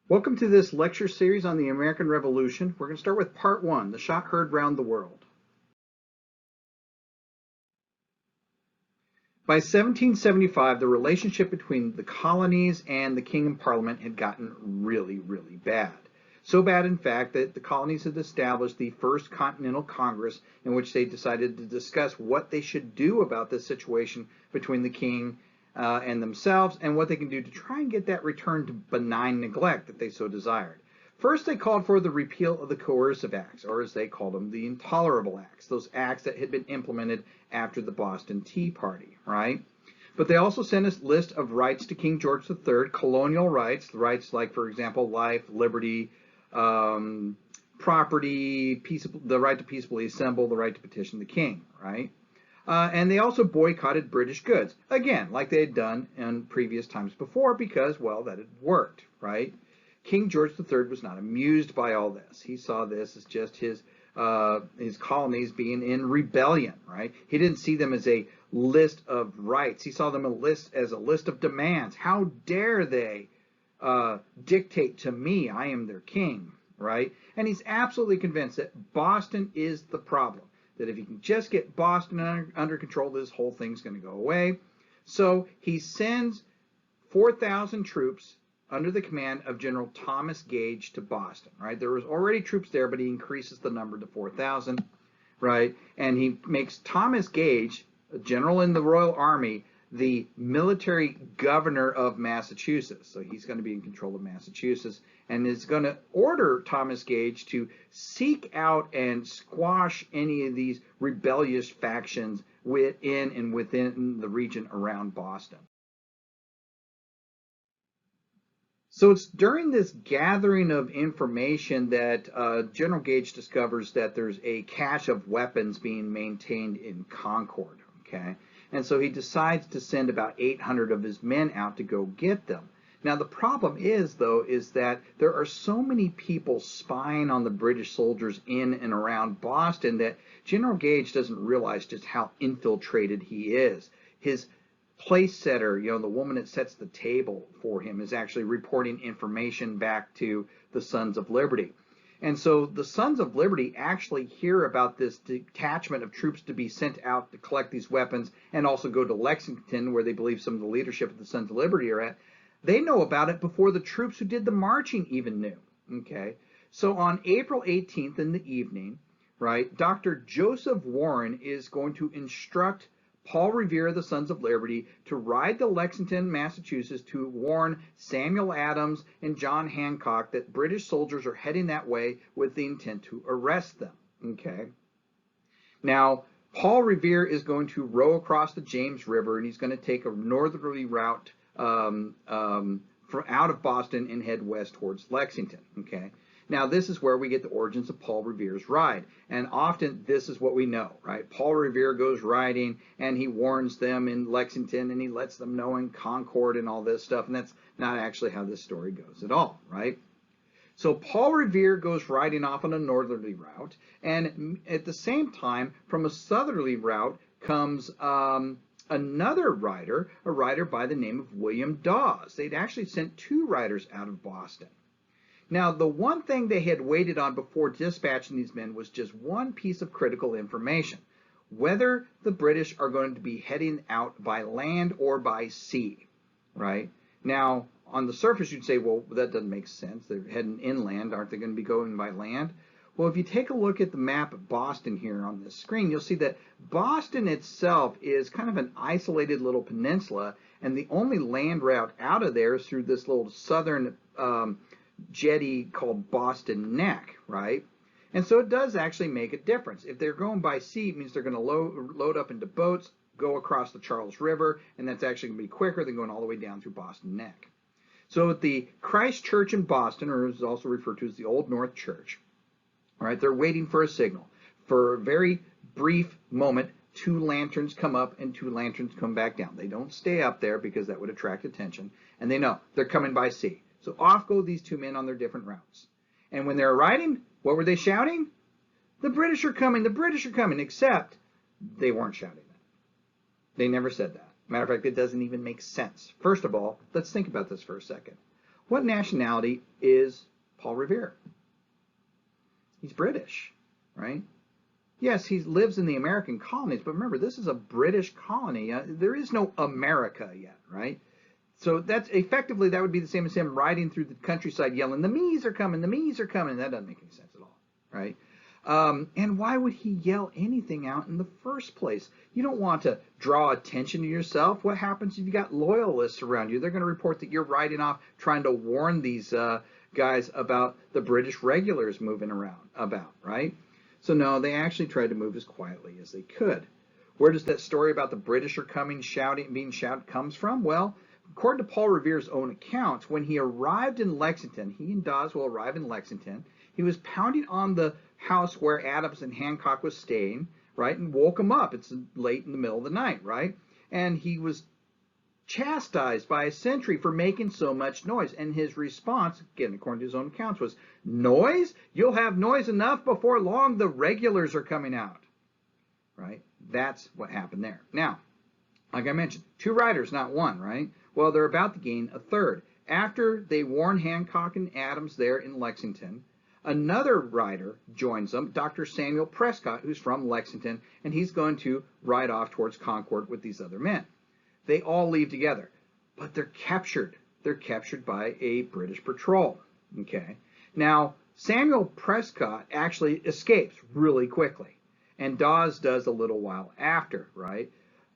Welcome to this lecture series on the American Revolution. We're going to start with part one, the shot heard round the world. By 1775, the relationship between the colonies and the king and parliament had gotten really, really bad. So bad, in fact, that the colonies had established the First Continental Congress in which they decided to discuss what they should do about this situation between the king and themselves and what they can do to try and get that return to benign neglect that they so desired. First, they called for the repeal of the coercive acts, or as they called them, the intolerable acts, those acts that had been implemented after the Boston Tea Party, right? But they also sent a list of rights to King George III, colonial rights, rights like, for example, life, liberty, property, the right to peaceably assemble, the right to petition the king, right? And they also boycotted British goods, again, like they had done in previous times before, because, well, that had worked, right? King George III was not amused by all this. He saw this as just his colonies being in rebellion, right? He didn't see them as a list of rights. He saw them as a list of demands. How dare they dictate to me? I am their king, right? And he's absolutely convinced that Boston is the problem, that if he can just get Boston under control, this whole thing's going to go away. So he sends 4,000 troops under the command of General Thomas Gage to Boston, right? There was already troops there, but he increases the number to 4,000, right? And he makes Thomas Gage, a general in the Royal Army, the military governor of Massachusetts. So he's going to be in control of Massachusetts and is going to order Thomas Gage to seek out and squash any of these rebellious factions within the region around Boston. So it's during this gathering of information that General Gage discovers that there's a cache of weapons being maintained in Concord, okay? And so he decides to send about 800 of his men out to go get them. Now the problem is, though, is that there are so many people spying on the British soldiers in and around Boston that General Gage doesn't realize just how infiltrated he is. His place setter, the woman that sets the table for him, is actually reporting information back to the Sons of Liberty. And so the Sons of Liberty actually hear about this detachment of troops to be sent out to collect these weapons and also go to Lexington, where they believe some of the leadership of the Sons of Liberty are at. They know about it before the troops who did the marching even knew, okay? So on April 18th in the evening, right, Dr. Joseph Warren is going to instruct Paul Revere of the Sons of Liberty to ride to Lexington, Massachusetts, to warn Samuel Adams and John Hancock that British soldiers are heading that way with the intent to arrest them. Okay. Now, Paul Revere is going to row across the James River, and he's going to take a northerly route from out of Boston and head west towards Lexington. Okay. Now, this is where we get the origins of Paul Revere's ride. And often this is what we know, right? Paul Revere goes riding and he warns them in Lexington and he lets them know in Concord and all this stuff. And that's not actually how this story goes at all, right? So Paul Revere goes riding off on a northerly route. And at the same time, from a southerly route comes another rider, a rider by the name of William Dawes. They'd actually sent two riders out of Boston. Now, the one thing they had waited on before dispatching these men was just one piece of critical information: whether the British are going to be heading out by land or by sea, right? Now, on the surface, you'd say, well, that doesn't make sense. They're heading inland. Aren't they going to be going by land? Well, if you take a look at the map of Boston here on this screen, you'll see that Boston itself is kind of an isolated little peninsula, and the only land route out of there is through this little southern jetty called Boston Neck, right? And so it does actually make a difference. If they're going by sea, it means they're going to load up into boats, go across the Charles River, and that's actually going to be quicker than going all the way down through Boston Neck. So at the Christ Church in Boston, or is also referred to as the Old North Church, all right, they're waiting for a signal. For a very brief moment, two lanterns come up and two lanterns come back down. They don't stay up there because that would attract attention, and they know they're coming by sea. So off go these two men on their different routes. And when they're riding, what were they shouting? The British are coming, the British are coming, except they weren't shouting that. They never said that. Matter of fact, it doesn't even make sense. First of all, let's think about this for a second. What nationality is Paul Revere? He's British, right? Yes, he lives in the American colonies, but remember, this is a British colony. There is no America yet, right? So that's effectively, that would be the same as him riding through the countryside yelling, the Mees are coming, the Mees are coming. That doesn't make any sense at all, right? And why would he yell anything out in the first place? You don't want to draw attention to yourself. What happens if you got loyalists around you? They're going to report that you're riding off trying to warn these guys about the British regulars moving around about, right? So no, they actually tried to move as quietly as they could. Where does that story about the British are coming, shouting, being shouted comes from? Well, according to Paul Revere's own accounts, when he arrived in Lexington, he and Dawes will arrive in Lexington, he was pounding on the house where Adams and Hancock was staying, right, and woke him up. It's late in the middle of the night, right? And he was chastised by a sentry for making so much noise. And his response, again, according to his own accounts, was, noise? You'll have noise enough before long. The regulars are coming out, right? That's what happened there. Now, like I mentioned, 2 riders, not 1, right? Well, they're about to gain a 3rd. After they warn Hancock and Adams there in Lexington, another rider joins them, Dr. Samuel Prescott, who's from Lexington, and he's going to ride off towards Concord with these other men. They all leave together, but they're captured. They're captured by a British patrol, okay? Now, Samuel Prescott actually escapes really quickly, and Dawes does a little while after, right?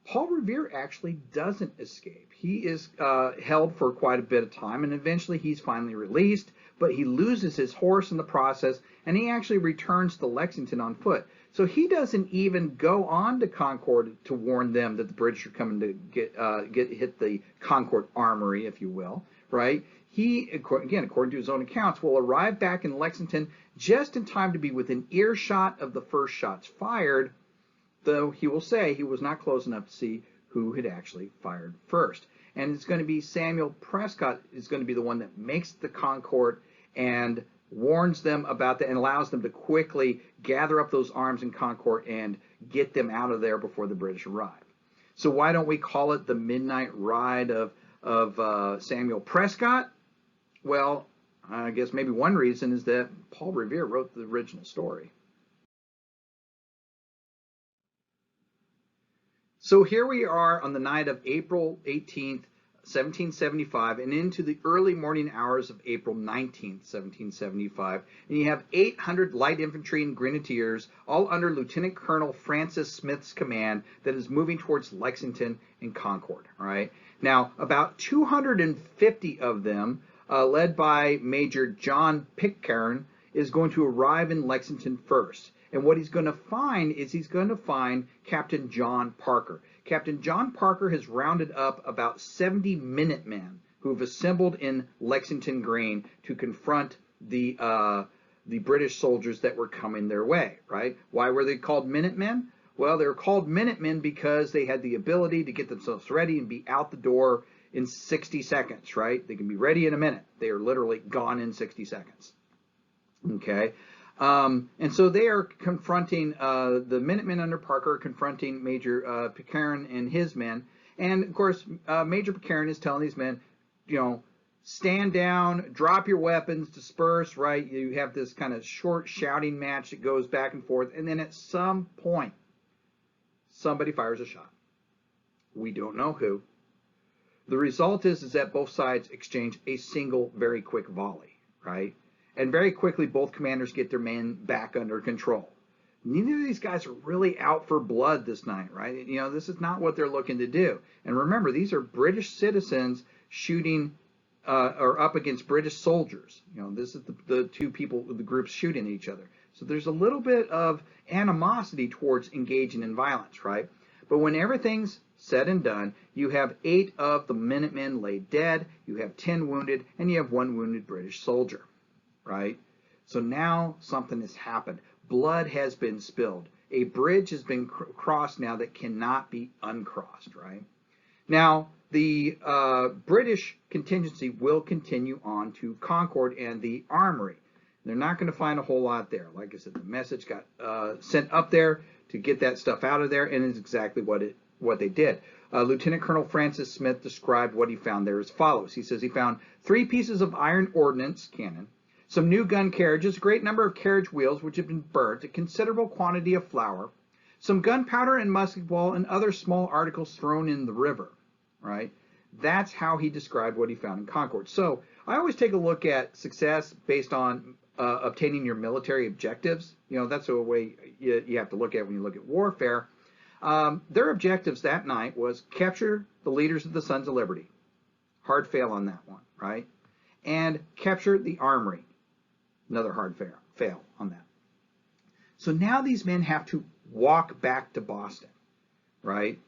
Paul Revere actually doesn't escape. He is held for quite a bit of time, and eventually he's finally released, but he loses his horse in the process, and he actually returns to Lexington on foot. So he doesn't even go on to Concord to warn them that the British are coming to hit the Concord armory, if you will, right? He, again, according to his own accounts, will arrive back in Lexington just in time to be within earshot of the first shots fired, though he will say he was not close enough to see who had actually fired first. And it's going to be Samuel Prescott is going to be the one that makes the Concord and warns them about that and allows them to quickly gather up those arms in Concord and get them out of there before the British arrive. So why don't we call it the Midnight Ride of Samuel Prescott? Well, I guess maybe one reason is that Paul Revere wrote the original story. So here we are on the night of April 18th, 1775, and into the early morning hours of April 19th, 1775, and you have 800 light infantry and grenadiers, all under Lieutenant Colonel Francis Smith's command, that is moving towards Lexington and Concord. All right. Now, about 250 of them, led by Major John Pitcairn, is going to arrive in Lexington first. And what he's going to find is he's going to find Captain John Parker. Captain John Parker has rounded up about 70 Minutemen who have assembled in Lexington Green to confront the British soldiers that were coming their way, right? Why were they called Minutemen? Well, they were called Minutemen because they had the ability to get themselves ready and be out the door in 60 seconds, right? They can be ready in a minute. They are literally gone in 60 seconds, okay? And so they are confronting, the Minutemen under Parker are confronting Major Pitcairn and his men. And, of course, Major Pitcairn is telling these men, you know, stand down, drop your weapons, disperse, right? You have this kind of short shouting match that goes back and forth. And then at some point, somebody fires a shot. We don't know who. The result is that both sides exchange a single, very quick volley, right? And very quickly, both commanders get their men back under control. Neither of these guys are really out for blood this night, right? You know, this is not what they're looking to do. And remember, these are British citizens shooting or up against British soldiers. You know, this is the two people, the groups shooting at each other. So there's a little bit of animosity towards engaging in violence, right? But when everything's said and done, you have 8 of the Minutemen laid dead, you have 10 wounded, and you have 1 wounded British soldier. Right? So now something has happened. Blood has been spilled. A bridge has been crossed now that cannot be uncrossed, right? Now, the British contingency will continue on to Concord and the armory. They're not going to find a whole lot there. Like I said, the message got sent up there to get that stuff out of there, and it's exactly what they did. Lieutenant Colonel Francis Smith described what he found there as follows. He says he found 3 pieces of iron ordnance cannon, some new gun carriages, a great number of carriage wheels which had been burnt, a considerable quantity of flour, some gunpowder and musket ball, and other small articles thrown in the river, right? That's how he described what he found in Concord. So I always take a look at success based on obtaining your military objectives. That's a way you have to look at when you look at warfare. Their objectives that night was capture the leaders of the Sons of Liberty. Hard fail on that one, right? And capture the armory. Another hard fail on that. So now these men have to walk back to Boston, right?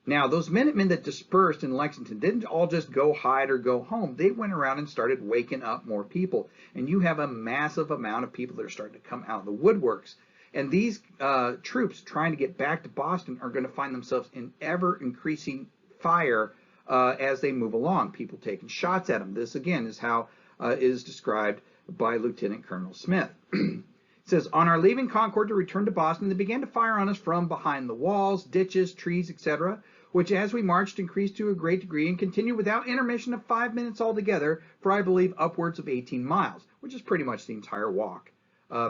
Now, those Minutemen that dispersed in Lexington didn't all just go hide or go home. They went around and started waking up more people. And you have a massive amount of people that are starting to come out of the woodworks. And these troops trying to get back to Boston are going to find themselves in ever-increasing fire as they move along. People taking shots at them. This, again, is how is described by Lieutenant Colonel Smith. It says, on our leaving Concord to return to Boston, they began to fire on us from behind the walls, ditches, trees, etc., which as we marched increased to a great degree and continued without intermission of 5 minutes altogether for, I believe, upwards of 18 miles, which is pretty much the entire walk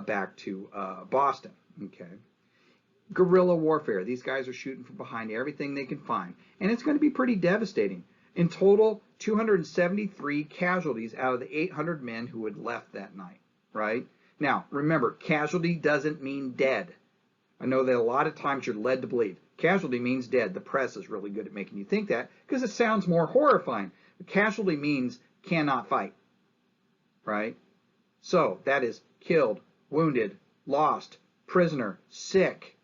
back to Boston. Okay. Guerrilla warfare. These guys are shooting from behind everything they can find, and it's going to be pretty devastating. In total, 273 casualties out of the 800 men who had left that night, right? Now, remember, casualty doesn't mean dead. I know that a lot of times you're led to believe casualty means dead. The press is really good at making you think that because it sounds more horrifying. But casualty means cannot fight, right? So that is killed, wounded, lost, prisoner, sick,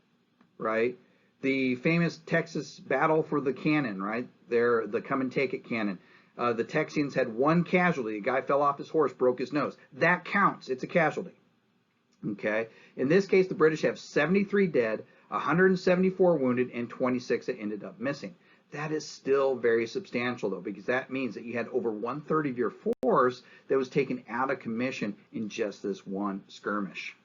right? The famous Texas battle for the cannon, right? The come and take it cannon. The Texians had 1 casualty. A guy fell off his horse, broke his nose. That counts. It's a casualty. Okay. In this case, the British have 73 dead, 174 wounded, and 26 that ended up missing. That is still very substantial, though, because that means that you had over 1/3 of your force that was taken out of commission in just this one skirmish.